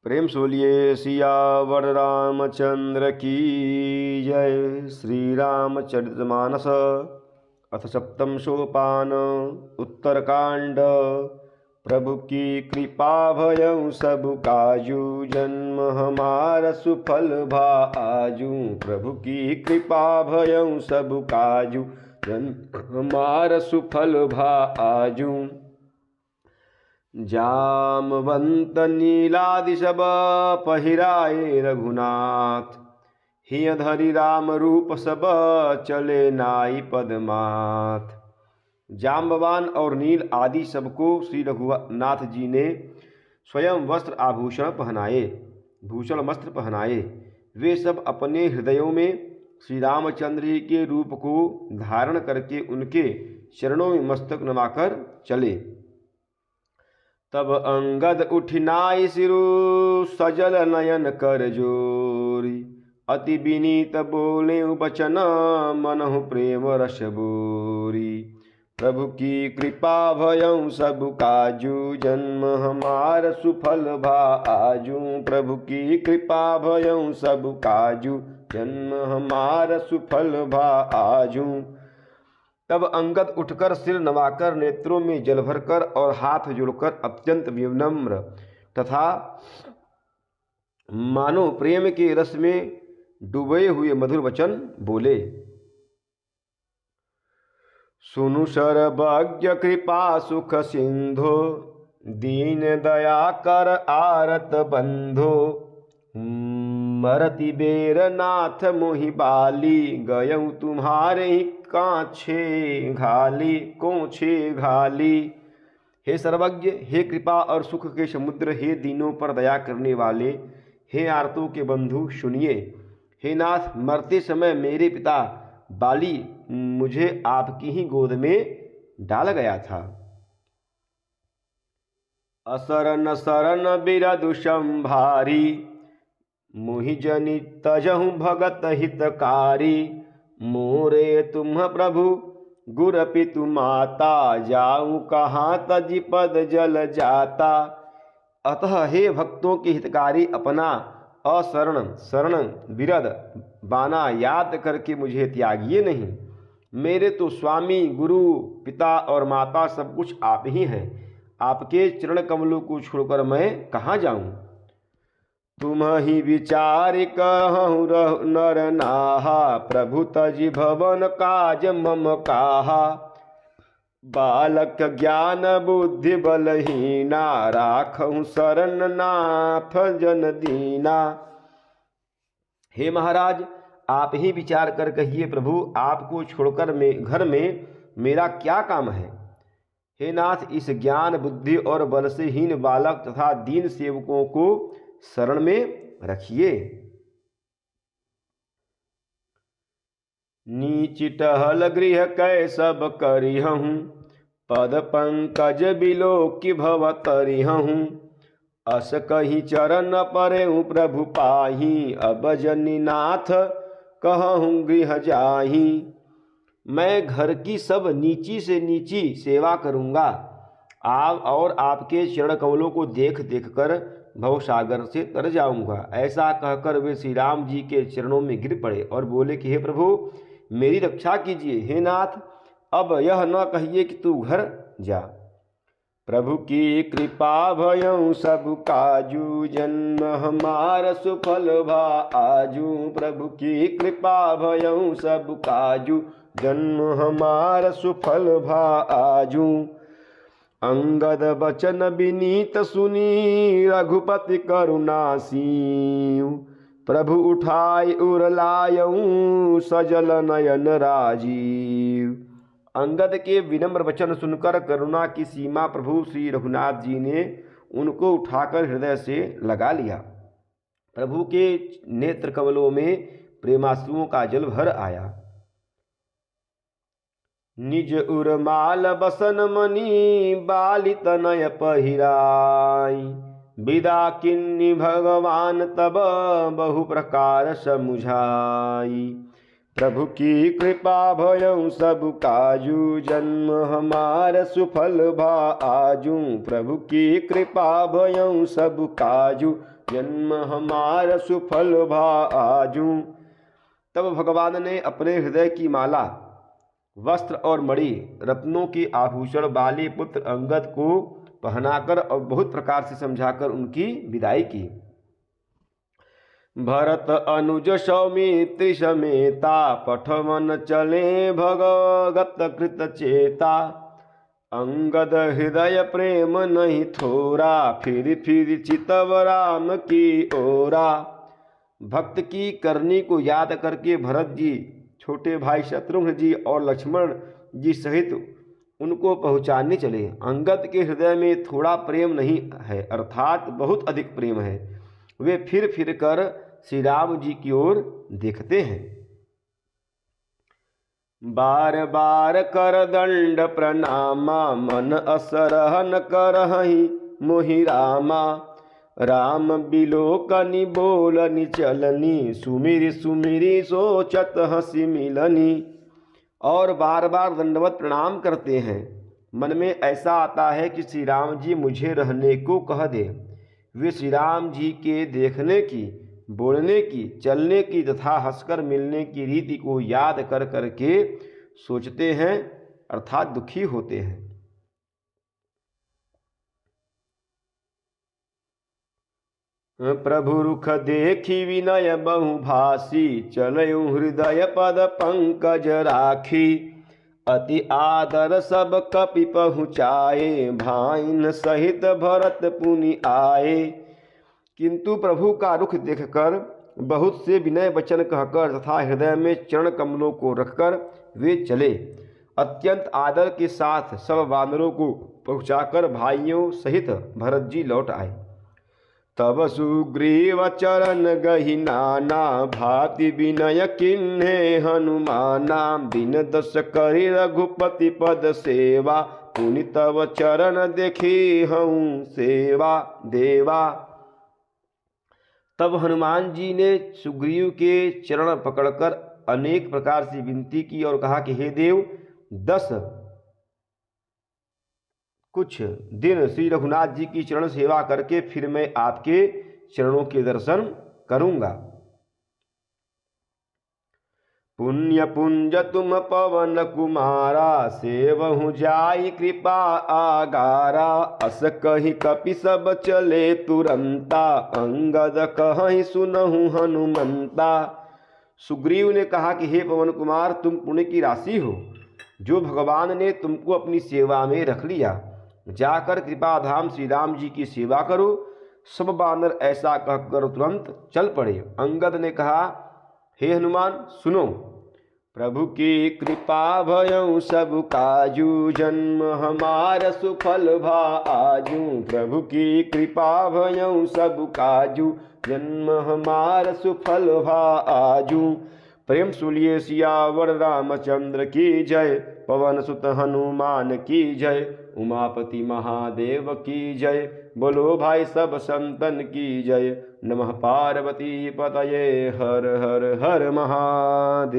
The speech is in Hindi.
प्रेम से बोलिए सियावर रामचंद्र की जय। श्री रामचरितमानस अथ सप्तम सोपान उत्तरकांड। प्रभु की कृपा भयं सब काजू, जन्म हमारा सुफल भा आजू। प्रभु की कृपा भयं सब काजू, जन्म हमारा सुफल भा आजू। जामवंत नीलादि सब पहिराए रघुनाथ, हिय धरि राम रूप सब चले नाई पदमाथ। जाम्बवान और नील आदि सबको श्री रघुनाथ जी ने स्वयं वस्त्र आभूषण पहनाए, भूषण वस्त्र पहनाए। वे सब अपने हृदयों में श्री रामचंद्र जी के रूप को धारण करके उनके चरणों में मस्तक नवाकर चले। तब अंगद उठिनाई सिरु, सजल नयन कर जोरी। अति विनीत बोले बचन, मनहु प्रेम रस बोरी। प्रभु की कृपा भयं सब काजू, जन्म हमार सुफल भा आजू। प्रभु की कृपा भयं सब काजू, जन्म हमार सुफल भा आजू। तब अंगद उठकर सिर नवाकर, नेत्रों में जल भरकर और हाथ जोड़कर अत्यंत विनम्र तथा मानो प्रेम के रस में डूबे हुए मधुर वचन बोले। सुनु सर्वज्ञ कृपा सुख सिंधो, दीन दया कर आरत बंधो। मरति बेर नाथ मोहि बाली, गयऊ तुम्हारे काछे घाली कोछे घाली। हे सर्वज्ञ, हे कृपा और सुख के समुद्र, हे दीनों पर दया करने वाले, हे आर्तों के बंधु, सुनिए। हे नाथ, मरते समय मेरे पिता बाली मुझे आपकी ही गोद में डाल गया था। असरन सरन बिरदु संभारी, मोहि जनि तजहु भगत हितकारी। मोरे तुम प्रभु गुर पितु माता, जाऊं कहाँ तजि पद जल जाता। अतः हे भक्तों के हितकारी, अपना असरण शरण बिरद बाना याद करके मुझे त्यागिए नहीं। मेरे तो स्वामी गुरु पिता और माता सब कुछ आप ही हैं। आपके चरण कमलों को छोड़कर मैं कहाँ जाऊं। तुम ही विचार कहूँ नर नाहा, प्रभु तजि भवन काज मम काहा। बालक ज्ञान बुद्धि बलहीना, राखहु शरण नाथ जन दीना। हे महाराज, आप ही विचार कर कहिए प्रभु, आपको छोड़कर घर में मेरा क्या काम है। हे नाथ, इस ज्ञान बुद्धि और बल से हीन बालक तथा दीन सेवकों को शरण में रखिए। नीच टहल गृह कै सब करिहूँ, पद पंकज बिलो कि भव तरिहूँ। अस कहीं चरण परेऊ प्रभु पाही, अब जनिनाथ कहूँ गृह जाही। मैं घर की सब नीची से नीची सेवा करूँगा। आप और आपके चरण कमलों को देख देख कर भवसागर से तर जाऊंगा। ऐसा कहकर वे श्री राम जी के चरणों में गिर पड़े और बोले कि हे प्रभु, मेरी रक्षा कीजिए। हे नाथ, अब यह न कहिए कि तू घर जा। प्रभु की कृपा भयं सब काजू, जन्म हमार सुफल भा आजू। प्रभु की कृपा भयं सब काजू, जन्म हमार सुफल भा आजू। अंगद बचन विनीत सुनी, रघुपति करुणासीयु। प्रभु उठाई उरलायऊ, सजल नयन राजीव। अंगद के विनम्र वचन सुनकर करुणा की सीमा प्रभु श्री रघुनाथ जी ने उनको उठाकर हृदय से लगा लिया। प्रभु के नेत्र कमलों में प्रेमाश्रुओं का जल भर आया। निज उर्माल बसन मणि, बाली तनय पहिराई। विदा किन्नी भगवान तब, बहु प्रकार समुझाई। प्रभु की कृपा भयऊ सब काजू, जन्म हमार सुफल भा आजू। प्रभु की कृपा भयऊ सब काजू, जन्म हमार सुफल भा आजू। तब भगवान ने अपने हृदय की माला, वस्त्र और मणि, रत्नों की आभूषण वाले पुत्र अंगद को पहनाकर और बहुत प्रकार से समझाकर उनकी विदाई की। भरत अनुज सौमित्र समेता, पठवन चले भगवत कृत चेता। अंगद हृदय प्रेम नहीं थोरा, फिर चितव राम की ओरा। भक्त की करनी को याद करके भरत जी, छोटे भाई शत्रुघ्न जी और लक्ष्मण जी सहित उनको पहुँचाने चले। अंगद के हृदय में थोड़ा प्रेम नहीं है, अर्थात बहुत अधिक प्रेम है। वे फिर कर श्री राम जी की ओर देखते हैं। बार बार कर दंड प्रणामा, मन असरहन करहि मोहि रामा। राम बिलोकनि बोलनि चलनी, सुमिरि सुमिरि सोचत हंसी मिलनी। और बार बार दंडवत प्रणाम करते हैं। मन में ऐसा आता है कि श्री राम जी मुझे रहने को कह दे। वे श्री राम जी के देखने की, बोलने की, चलने की तथा हंसकर मिलने की रीति को याद कर करके सोचते हैं, अर्थात दुखी होते हैं। प्रभु रुख देखी विनय बहुभाषी, चलयु हृदय पद पंकज राखी। अति आदर सब कपि पहुँचाए, भाइन सहित भरत पुनि आए। किंतु प्रभु का रुख देखकर, बहुत से विनय वचन कहकर तथा हृदय में चरण कमलों को रखकर वे चले। अत्यंत आदर के साथ सब वानरों को पहुँचाकर भाइयों सहित भरत जी लौट आए। तब सुग्रीव चरण गहि नाना, भाति विनय किन्हे हनुमाना। दिन दस करि रघुपति पद सेवा, पुनि तब चरण देखी हूँ सेवा देवा। तब हनुमान जी ने सुग्रीव के चरण पकड़कर अनेक प्रकार से विनती की और कहा कि हे देव, 10 कुछ दिन श्री रघुनाथ जी की चरण सेवा करके फिर मैं आपके चरणों के दर्शन करूंगा। पुण्य पुंज तुम पवन कुमारा, सेवहु जाई कृपा आगारा। अस कहि कपि सब चले तुरंता, अंगद कहि सुनहु हनुमंता। सुग्रीव ने कहा कि हे पवन कुमार, तुम पुण्य की राशि हो, जो भगवान ने तुमको अपनी सेवा में रख लिया। जाकर कृपा धाम श्री राम जी की सेवा करो। सब बानर ऐसा कहकर तुरंत चल पड़े। अंगद ने कहा, हे हनुमान सुनो, प्रभु की कृपा भयऊ सब काजू, जन्म हमार सुफल भा आजू। प्रभु की कृपा भयऊ सब काजू, जन्म हमार सुफल भा आजू। प्रेम सुलिए सियावर रामचंद्र की जय, पवन सुत हनुमान की जय, उमापति महादेव की जय। बोलो भाई सब संतन की जय। नमः पार्वती पतये, हर हर हर महादेव।